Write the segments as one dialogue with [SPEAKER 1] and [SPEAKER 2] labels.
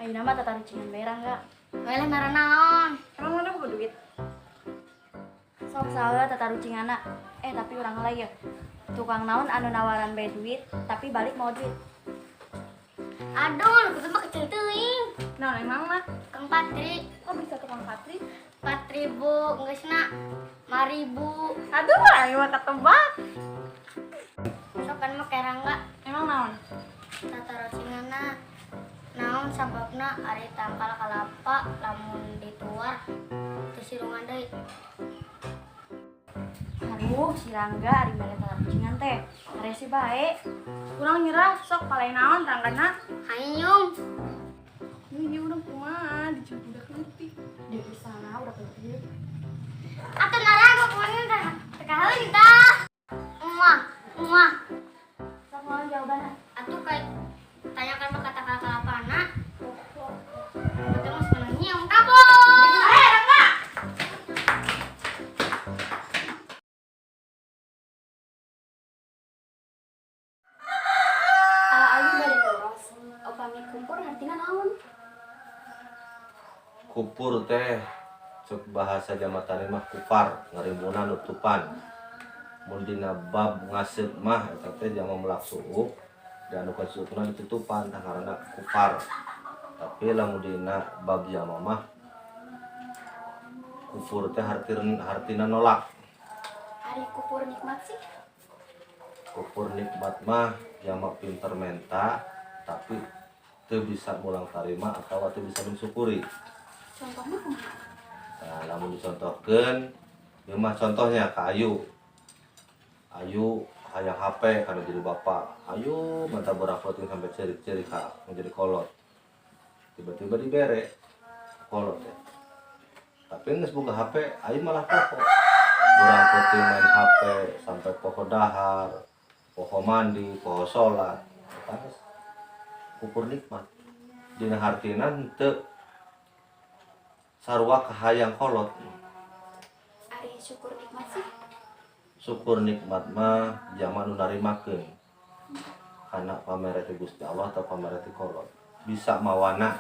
[SPEAKER 1] Ayo nama tata rucingan merah enggak?
[SPEAKER 2] Boleh marah naon?
[SPEAKER 1] Emang mana buku duit? Sok salah tata rucingana. Tapi orang lain ya. Tukang naon anu nawaran bae duit, tapi balik mau duit.
[SPEAKER 2] Aduh, aku mah kecil teuing.
[SPEAKER 1] Naon emang mah?
[SPEAKER 2] Kang Patri.
[SPEAKER 1] Kok bisa tukang Patri?
[SPEAKER 2] 4.000, geusna 5.000.
[SPEAKER 1] Aduh, ayo mah ketebak.
[SPEAKER 2] Sok kan mah kera enggak?
[SPEAKER 1] Emang naon?
[SPEAKER 2] Tata rucingana naon sababna ari tangkal kalapa lamun dituar teu sirungan deui.
[SPEAKER 1] Aduh, si Rangga ari balik tata rucingan teh. Resi bae. Kurang nyerah, sok palai naon ranggana.
[SPEAKER 2] Hayung.
[SPEAKER 1] Ini udah kumaha, dicoba udah keliti. Dia di sana udah keliti.
[SPEAKER 2] Atuh narago kumaha tah? Teka heuli tah. Muah.
[SPEAKER 1] Sok naon jawabanna?
[SPEAKER 2] Atuh kayak tanyakan mah kata kalapana. Kita mah seneng nyium kabur.
[SPEAKER 1] Rangga! Ayu bari doros. Opami kumpur artinya naon?
[SPEAKER 3] Kupur teh cek bahasa jamatan mah kupar ngarimunan nutupan mun dina bab ngasep mah eta teh jama melak suuk dan nu kasutuna ditutupan tah ngaranna kupar. Tapi lamun dina bab jama mah kupur teh hartina nolak.
[SPEAKER 1] Ari kupur nikmat sih.
[SPEAKER 3] Kupur nikmat mah jama pinter menta tapi teu bisa mulang tarima atau teu bisa mensyukuri.
[SPEAKER 1] Contohnya kumaha?
[SPEAKER 3] Nah, lamun dicontohkeun, ieu mah contohnya ka Ayu. Ayu hayang HP kana jadi bapak. Ayu manta berapa ting sampai cerik-cerik ka menjadi kolot. Tiba-tiba dibere kolot ya. Tapi geus boga HP, Ayu malah poho. Urang peuting main HP sampai poho dahar, poho mandi, poho salat. Terus ukur nikmat. Dina hartina henteu sarua kahayang kolot.
[SPEAKER 1] Ari syukur nikmat sih.
[SPEAKER 3] Syukur nikmat mah jama nu narimakeun kana pamereti Gusti Allah atau pamereti kolot bisa mawana.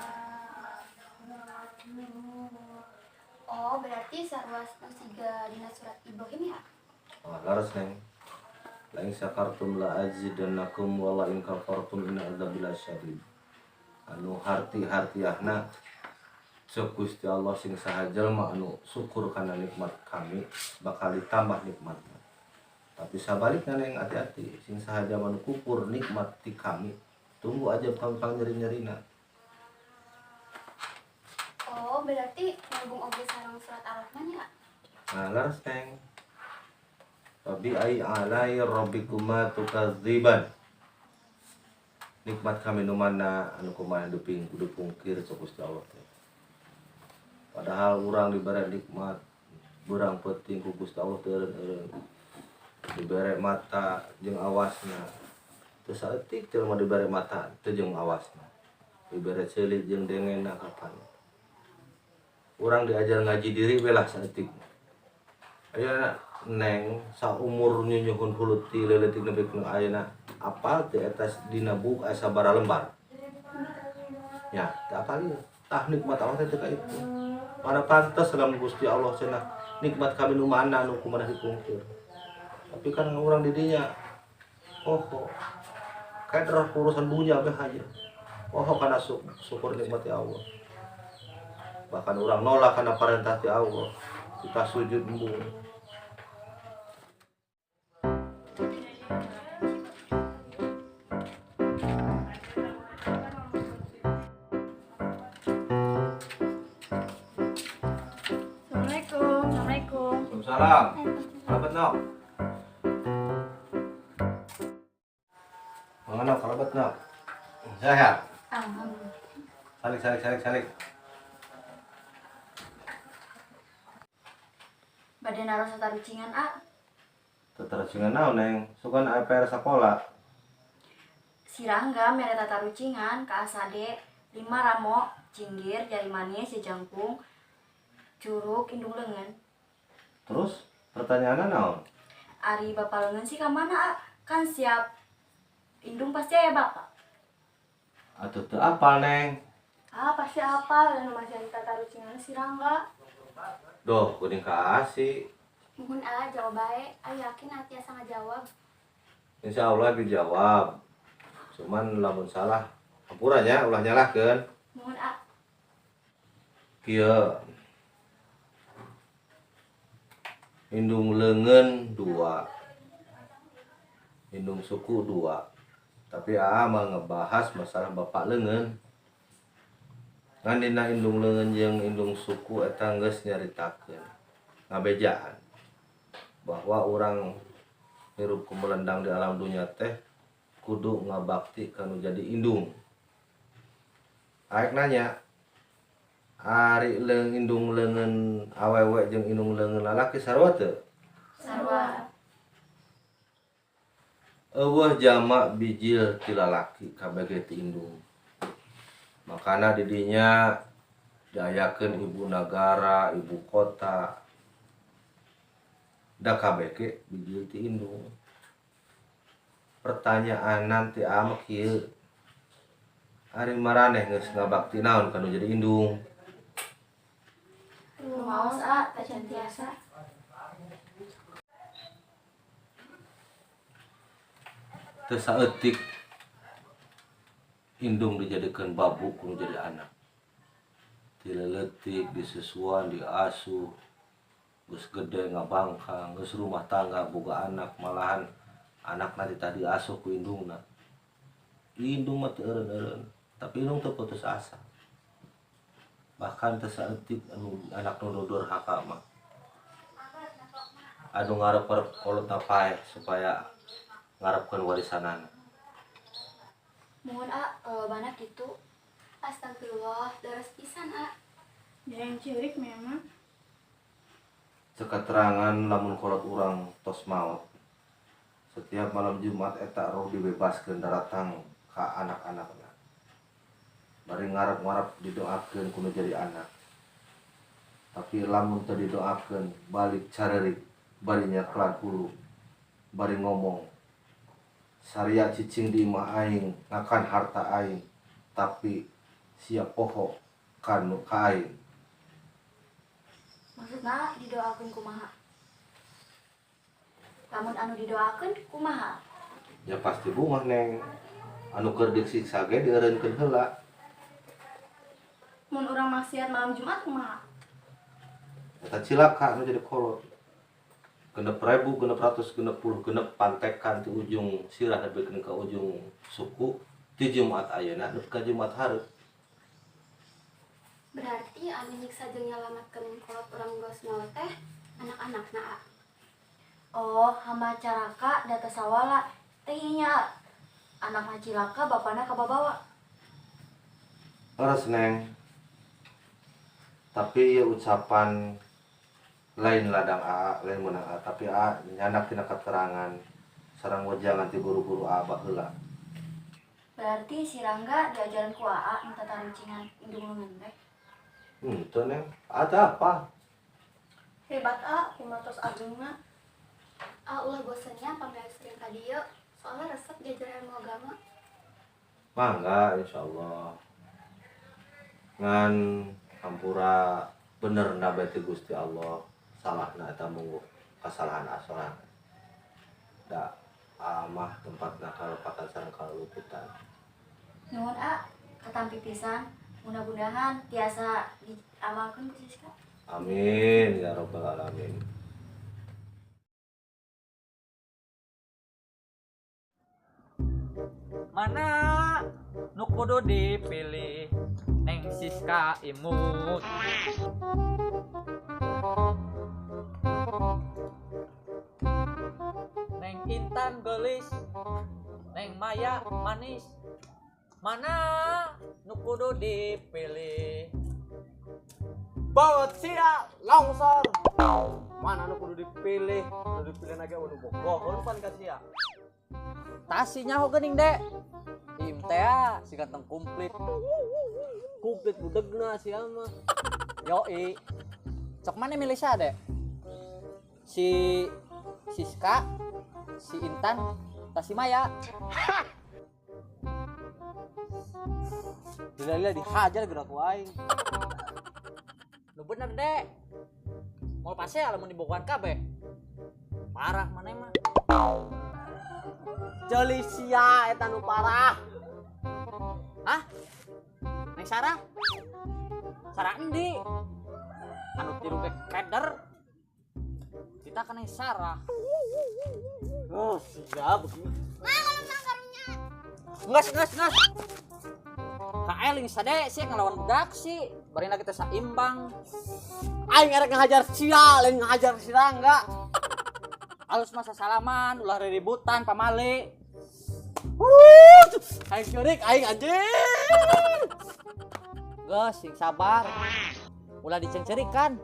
[SPEAKER 1] Oh, berarti sarua siga dina surat Ibrahim ya?
[SPEAKER 3] Laras neng la in syakartum la azidannakum wa la in kafartum inna adzabi lasyadid. Anu harti-hartiahna cek Gusti Allah sing saha jalma anu syukur kana nikmat kami bakal ditambah nikmatna. Tapi sabalikna neng hati-hati sing saha jalma anu kufur nikmat ti kami tunggu aja pang nyeri-nyerina.
[SPEAKER 1] Oh, berarti ngagum oge sareng surat Ar-Rahman ya?
[SPEAKER 3] Nah, laras neng. Fabi ai alai rabbikuma tukadziban. Nikmat kami nu mana anu kumaha duping kudu pungkir cek Gusti Allah teh. Padahal urang dibere nikmat, urang penting ku Gusti Allah teu eureun-eureun. Dibere mata jeung awasna. Teu saeutik jelema dibere mata teu jeung awasna. Dibere ceulik jeung dengena kapan. Urang diajar ngaji diri we lah saeutik. Ayeuna neng saumur nyunyuhun hulut ti leuletik nepi ka ayeuna apal teh eta dina buku aya sabaraha lembar. Ya, tak kali nikmat Allah teh ka itu. Mana pantas dalam Gusti Allah cenah nikmat kami nu mana nu kumaha dipungkir. Tapi kan orang didinya kayak darah urusan dunia be aja. Karena syukur nikmati Allah. Bahkan orang nolak karena perintah ti Allah. Kita sujud embung.
[SPEAKER 1] Assalamualaikum. Assalamualaikum.
[SPEAKER 3] Waalaikumsalam. Kalabat nok. Mangan nok kalabat nok. Sehat.
[SPEAKER 1] Alhamdulillah.
[SPEAKER 3] Salik.
[SPEAKER 1] Badan naros tarucingan
[SPEAKER 3] Teteracingan naon neng, sukan APR sekolah.
[SPEAKER 1] Si Rangga mere tatarucingan ka asade 5 ramo cinggir jari manis jangkung curug indung leungeun.
[SPEAKER 3] Terus pertanyaannya naon?
[SPEAKER 1] Ari bapak leungeun sih ka mana kan siap indung pasti aya bapak.
[SPEAKER 3] Atuh teu apal neng.
[SPEAKER 1] Pasti apa dan masih tatarucingan si Rangga.
[SPEAKER 3] Doh, kuning kasih.
[SPEAKER 2] Mohon jawab baik. Yakin hati asa ngajawab.
[SPEAKER 3] Insya Allah dijawab. Cuman lamun salah, hampuranya ulah nyalahkeun.
[SPEAKER 1] Mohon
[SPEAKER 3] Kieu. Indung leungeun 2. Indung suku 2. Tapi mah ngebahas masalah bapak leungeun. Ngan dina indung leungeun jeung indung suku eta geus nyaritakeun ngabejaan bahwa orang hirup kumelendang di alam dunia teh kudu ngabakti kanu jadi indung. Aek nanya, ari indung leungeun awewe jeung indung leungeun lalaki sarua teu?
[SPEAKER 1] sarua.
[SPEAKER 3] Eueuh jamak bijil ti lalaki kabeh ti indung. Makana didinya diayakeun ibu negara, ibu kota. Da kabeh ke bijil ti indung. Pertanyaan nanti ama kieu. Ari maraneh geus ngabakti naon kanu jadi indung?
[SPEAKER 1] Rumaos tacan tiasa.
[SPEAKER 3] Teu saeutik indung dijadikan babu kudu jadi anak. Dileletik, disesuan, diasuh, geus gede ngabangkang, geus rumah tangga boga anak, malahan anakna tadi diasuh ku indungna. Indung mah teu eureun-eureun, tapi indung teu putus asa. Bahkan teu saeutik anak nu durhaka mah. Anu ngarep kolotna paeh supaya ngarepkeun warisanana.
[SPEAKER 1] Mohon banyak gitu.
[SPEAKER 2] Astagfirullah, daras pisan
[SPEAKER 1] Yang cilik memang.
[SPEAKER 3] Seketerangan lamun kolot urang tos maot. Setiap malam Jumat eta roh dibebaskeun daratang ka anak-anakna. Bari ngarep-ngarep didoakeun kudu jadi anak. Tapi lamun teu didoakeun balik careurik, bari nyaklan hulu, bari ngomong. Saria cicing di imah aing ngakan harta aing, tapi siap poho kanu ka aing.
[SPEAKER 1] Maksudna didoakeun kumaha? Lamun anu didoakeun kumaha?
[SPEAKER 3] Ya pasti bunga neng. Anu keur disiksa ge dieureunkeun heula.
[SPEAKER 1] Mun urang maksiat malam Jumat kumaha?
[SPEAKER 3] Eta cilaka anu jadi kolot. Genep 1000, genep 100, genep 10, genep pantekan ti ujung sirah nepikeun ka ujung suku ti Jumat ayeuna nepi ka Jumat hareup.
[SPEAKER 2] Berarti anu nyiksa jeung nyalametkeun kolot urang geus maot teh anak-anakna.
[SPEAKER 1] Oh, hama caraka data sawala teh nya anakna cilaka bapana kababawa.
[SPEAKER 3] Leres neng. Tapi ieu ucapan lain ladang lain menang tapi nyanak tina keterangan sareng wejangan ti buru-buru baheula.
[SPEAKER 1] Berarti si Rangga diajaran ku minta tarucingan indung leungeun teh.
[SPEAKER 3] Teu neng, ada apa?
[SPEAKER 1] Hebat kumatos agungna.
[SPEAKER 2] Ulah bosannya pamela sering ka dieu, soalnya resep diajar ilmu agama.
[SPEAKER 3] Mangga insyaallah. ngan hampura bener na beti Gusti Allah salahna eta munggu kesalahan asoran da amah tempatna kalepatan sareng kaluputan.
[SPEAKER 1] Nuhun katampi pisan, mudah-mudahan tiasa diamalkeun ku Siska.
[SPEAKER 3] Amin ya rabbal alamin.
[SPEAKER 4] Mana nu kudu dipilih Neng Siska Imut. Neng Intan gelis, Neng Maya manis. Mana nu kudu dipilih?
[SPEAKER 5] Baut sia longsor. Mana nu kudu dipilih? Kudu dipilih lagi udah bogoh pan ka sia.
[SPEAKER 4] Tasinya ho geuning dek. Im teh si ganteng komplit.
[SPEAKER 5] Kuplit budegna sia mah.
[SPEAKER 4] Yoi. Cok mana milih sia dek? Si Siska, si Intan, si Maya.
[SPEAKER 5] Lila dihajar gerak ku aing.
[SPEAKER 4] Lu bener dek. Mau pasti lamun dibogohan kabeh. Parah mana emang.
[SPEAKER 5] Ceuli sia eta nu parah.
[SPEAKER 4] Hah? Neng Sarah? Sarah endi? Anu tiru bek keder. Kita kan Neng Sarah.
[SPEAKER 5] Oh, sia begini.
[SPEAKER 4] Nges. Ka eling sade sih ngelawan budak sih. Barina kita saimbang.
[SPEAKER 5] Aing arek ngahajar sia, lain ngahajar Sirangga.
[SPEAKER 4] Alus masa salaman, ulah ributan pamali.
[SPEAKER 5] Aing curik, aing anjing.
[SPEAKER 4] Geus sing sabar. Ulah dicencerikan.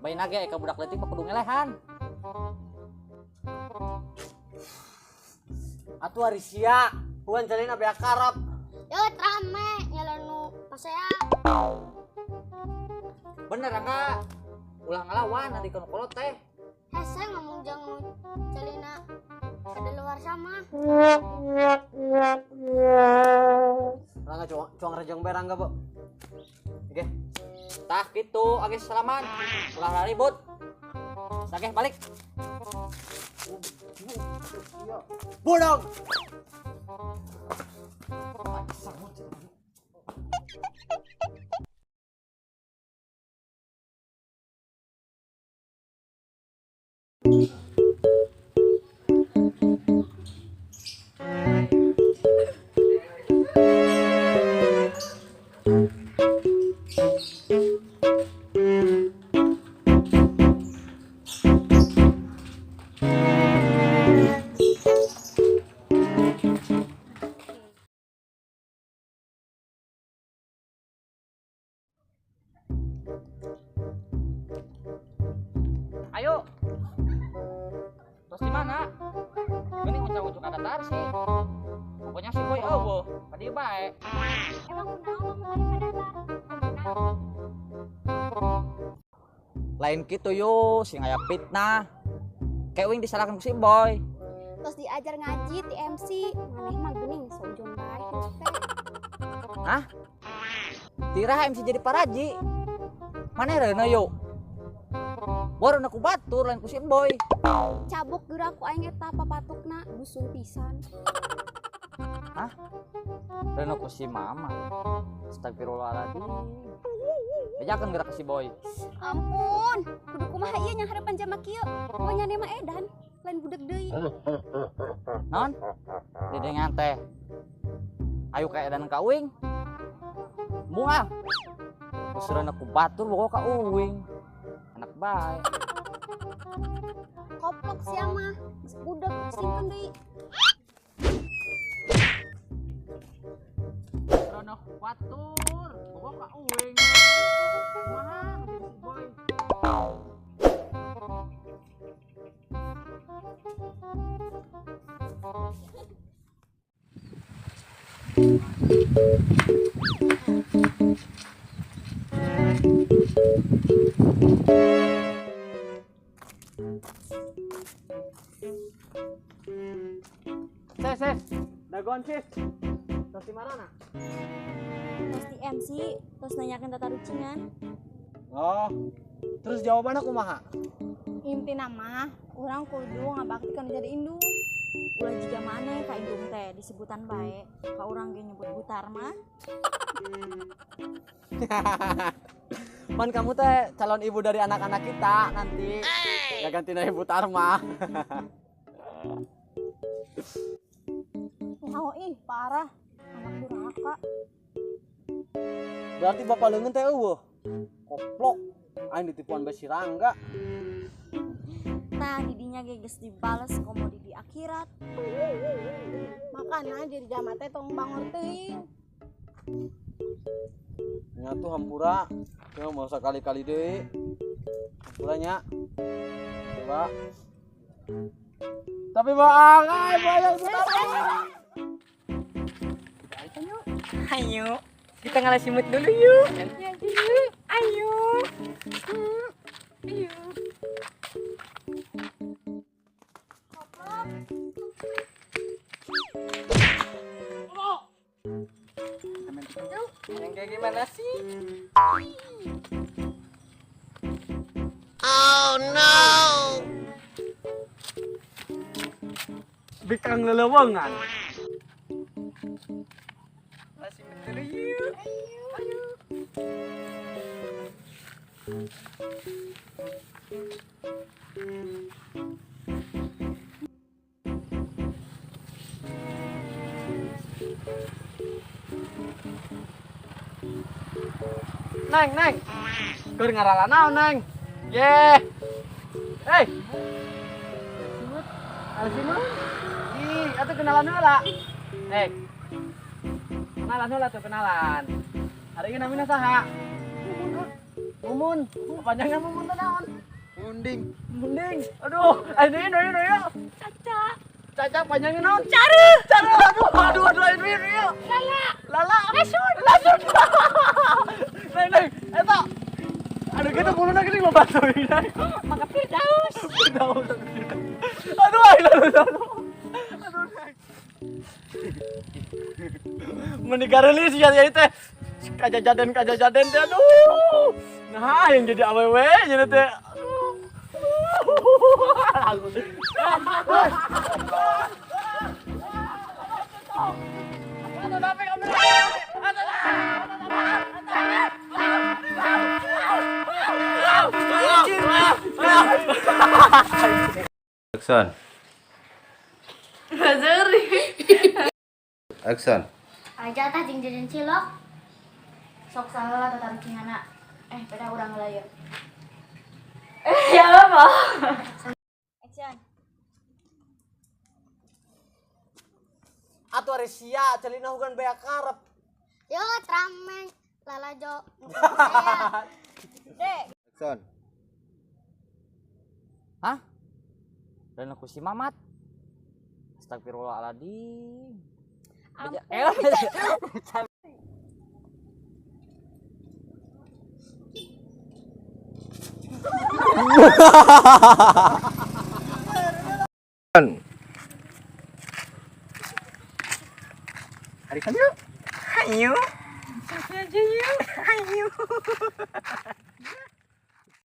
[SPEAKER 4] Bayi nage ka budak leutik mah kudu ngelehan.
[SPEAKER 5] Atuh ari sia, huan jalina bea karap.
[SPEAKER 2] Yo rame nyalanu pasea.
[SPEAKER 4] Bener enggak? Ulah ngelawan nanti kono kolot teh.
[SPEAKER 2] Hese ngomong jangan celina ada luar sama.
[SPEAKER 5] Rangga cuang rejang berangga, Bu. Oke.
[SPEAKER 4] Tah gitu, age salaman. Ulah ribut. Sakeh balik.
[SPEAKER 5] Bodog.
[SPEAKER 4] Ayo. Terus di mana? Gini ucap-ucap kata tarsi. Pokoknya si boy eueuh, tadi bae.
[SPEAKER 2] Emang kunaon lamun pada
[SPEAKER 4] Lain kitu yo, sing aya fitnah. Kayak wing disalahkan ku si boy.
[SPEAKER 6] Terus diajar ngaji ti MC maneh mah geuning sojon bae respect.
[SPEAKER 4] Hah? Tiraha MC jadi paraji. Mana reuna yo? Baru aku batur lain ku si boy.
[SPEAKER 6] Cabuk geura ku aing eta papatukna dusun pisan.
[SPEAKER 4] Hah? Reuna ku si mama. Astagfirullahaladzim. Bejakeun geura ka si boy.
[SPEAKER 6] Ampun, kudu kumaha ieu nya harapan jama kieu. Pokoknya mah edan, lain budeg deui.
[SPEAKER 4] Non? Didengan teh. Ayo ka edan ka uing. Bunga. Usuran aku batur pokok ka uing. Anak bae.
[SPEAKER 6] Koplok sia mah, geus budeg simpen deui.
[SPEAKER 4] Usuran aku batur pokok ka uing. Kumaha jadi si boy.
[SPEAKER 5] Ses, dagon sis. Terus di mana?
[SPEAKER 6] Terus di MC terus nanyakan tata rucingan.
[SPEAKER 5] Oh, terus jawaban aku kumaha?
[SPEAKER 6] Inti nama orang kudu ngabaktikan jadi indung. Ulah jika mana ka indung teh disebutan baik ka orang ge nyebut butar mah.
[SPEAKER 5] Man kamu teh calon ibu dari anak-anak kita nanti. Ya ganti na ibu Tarma.
[SPEAKER 6] Oh ih parah anak durhaka.
[SPEAKER 5] Berarti bapak leungeun teh eueuh. Koplok. Aing ditipuan bae si Rangga.
[SPEAKER 6] Nah didinya ge geus dibales komodi di akhirat. Makana jadi jama teh tong bangor teuing.
[SPEAKER 5] Nya tuh hampura. Ya mau sekali-kali deui. Hampuranya. Coba. Tapi bang, banyak
[SPEAKER 7] Ayo, kita ngalah simut dulu yuk. Ayo. Ayo. Yang kayak gimana sih?
[SPEAKER 5] bikang lelewengan.
[SPEAKER 7] Masih betul yuk. Ayo.
[SPEAKER 5] Neng. Keur ngarala naon, Neng? Ye. Hei. Alsimut. Ih, atuh kenalan heula. Hei. Kenalan heula tuh kenalan. Hari ini namina saha? Mumun. Panjangnya Mumun teh naon? Munding. Aduh, ini. Caca panjangnya naon? Caru. Aduh, ini. Lala. Lasun. Neng, eta. Aduh, kita muluna geuning lo batuin, Neng.
[SPEAKER 7] Maka Firdaus.
[SPEAKER 5] Aduh, Neng. Menikareuli si Yaya teh. Kajajaden teh aduh. Nah, yang jadi awewe jadi teh.
[SPEAKER 3] Action. Action.
[SPEAKER 2] Aja tah jeung jajan cilok.
[SPEAKER 1] Sok salah tata rucinganna. Beda urang heula yeuh. Ya apa?
[SPEAKER 6] Action.
[SPEAKER 5] Atuh ari sia celina hugan beak karep.
[SPEAKER 2] Yo trameng lalajo.
[SPEAKER 3] Action.
[SPEAKER 4] Hah? Dan aku si Mamat. Astagfirullahaladzim.
[SPEAKER 7] Ayo. Ayo. Ayo.